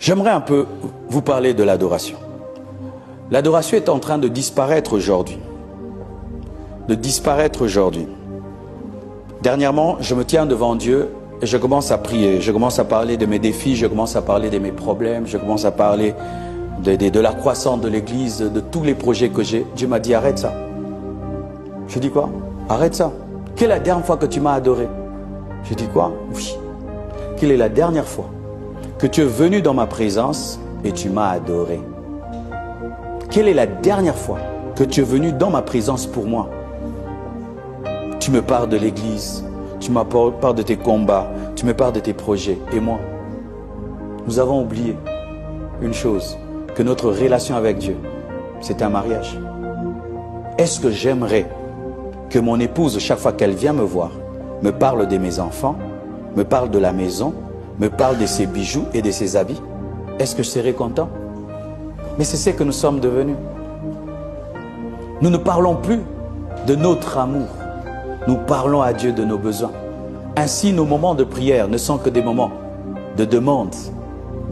J'aimerais un peu vous parler de l'adoration. L'adoration est en train de disparaître aujourd'hui. Dernièrement, je me tiens devant Dieu et je commence à prier. Je commence à parler de mes défis, je commence à parler de mes problèmes, je commence à parler de la croissance de l'Église, de tous les projets que j'ai. Dieu m'a dit, arrête ça. Je dis quoi? Arrête ça. Quelle est la dernière fois que tu m'as adoré? Je dis quoi? Oui. Quelle est la dernière fois que tu es venu dans ma présence et tu m'as adoré? Quelle est la dernière fois que tu es venu dans ma présence pour moi? Tu me parles de l'Église, tu me parles de tes combats, tu me parles de tes projets. Et moi, nous avons oublié une chose, que notre relation avec Dieu, c'est un mariage. Est-ce que j'aimerais que mon épouse, chaque fois qu'elle vient me voir, me parle de mes enfants, me parle de la maison, me parle de ses bijoux et de ses habits? Est-ce que je serais content? Mais c'est ce que nous sommes devenus. Nous ne parlons plus de notre amour. Nous parlons à Dieu de nos besoins. Ainsi, nos moments de prière ne sont que des moments de demande,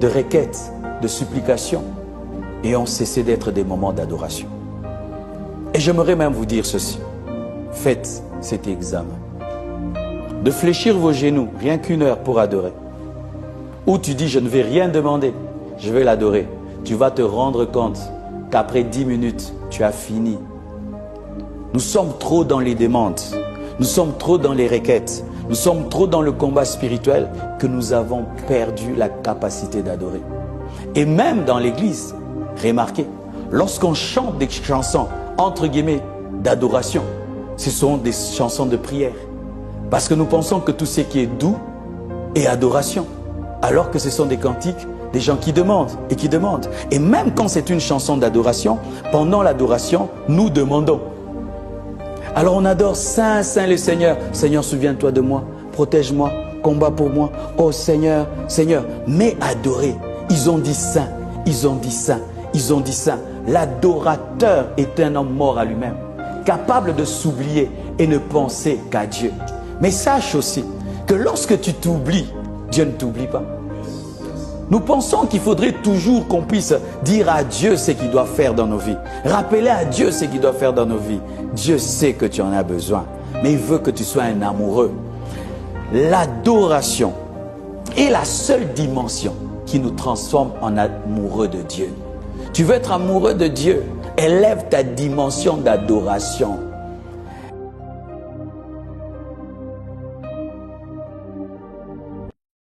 de requête, de supplication, et ont cessé d'être des moments d'adoration. Et j'aimerais même vous dire ceci. Faites cet examen. De fléchir vos genoux, rien qu'une heure pour adorer. Ou tu dis, je ne vais rien demander, je vais l'adorer. Tu vas te rendre compte qu'après 10 minutes, tu as fini. Nous sommes trop dans les demandes. Nous sommes trop dans les requêtes. Nous sommes trop dans le combat spirituel que nous avons perdu la capacité d'adorer. Et même dans l'église, remarquez, lorsqu'on chante des chansons, entre guillemets, d'adoration, ce sont des chansons de prière. Parce que nous pensons que tout ce qui est doux est adoration. Alors que ce sont des cantiques, des gens qui demandent et qui demandent. Et même quand c'est une chanson d'adoration, pendant l'adoration, nous demandons. Alors on adore Saint, Saint le Seigneur. Seigneur, souviens-toi de moi, protège-moi, combat pour moi. Oh Seigneur, Seigneur. Mais adorer, ils ont dit Saint, ils ont dit Saint, ils ont dit Saint. L'adorateur est un homme mort à lui-même, capable de s'oublier et ne penser qu'à Dieu. Mais sache aussi que lorsque tu t'oublies, Dieu ne t'oublie pas. Nous pensons qu'il faudrait toujours qu'on puisse dire à Dieu ce qu'il doit faire dans nos vies. Rappeler à Dieu ce qu'il doit faire dans nos vies. Dieu sait que tu en as besoin, mais il veut que tu sois un amoureux. L'adoration est la seule dimension qui nous transforme en amoureux de Dieu. Tu veux être amoureux de Dieu, élève ta dimension d'adoration.